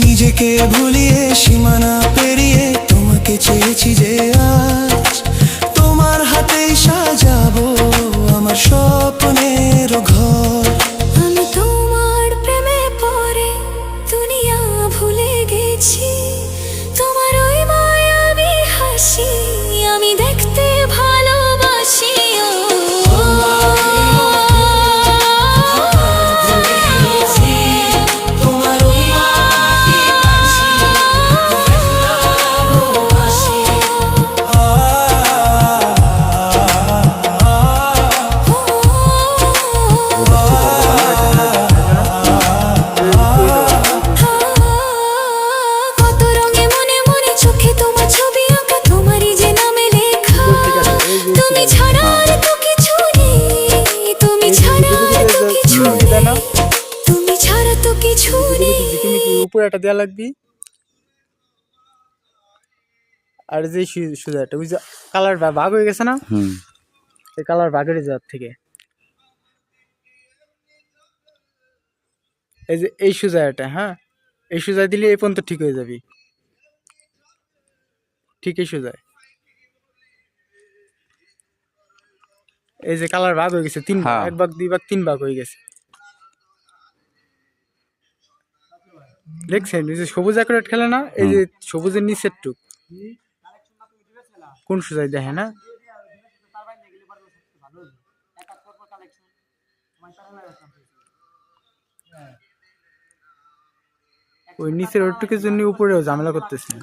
নিজেকে ভুলিয়ে সীমানা পেরিয়ে তোমাকে চেয়েছি যে আজ তোমার হাতেই সাজাবো আমার স্বপ্নের ঘর। আমি তোমার প্রেমে পড়ে দুনিয়া ভুলে গেছি, তোমার ওই মায়াবী হাসি আমি দেখতে ভালোবাসি। উপরেটা দেওয়া লাগবি আর যে সুজাটা ওই যে কালার ভাগ হয়ে গেছে না, এই কালার ভাগের যাওয়ার থেকে এই যে এই সুজাটা, হ্যাঁ এই সুজায় দিলে এই পর্যন্ত ঠিক হয়ে যাবি। ঠিক এই সুজায় এই যে কালার ভাগ হয়ে গেছে তিন ভাগ, এক ভাগ দুই ভাগ তিন ভাগ হয়ে গেছে। দেখছেন এই যে সবুজ অ্যাকুরেট খেলে না, এই যে সবুজের নিচের টুক কোন সুজায় দেখে না, ওই নিচের ওইটুকের জন্য উপরেও ঝামেলা করতেছে।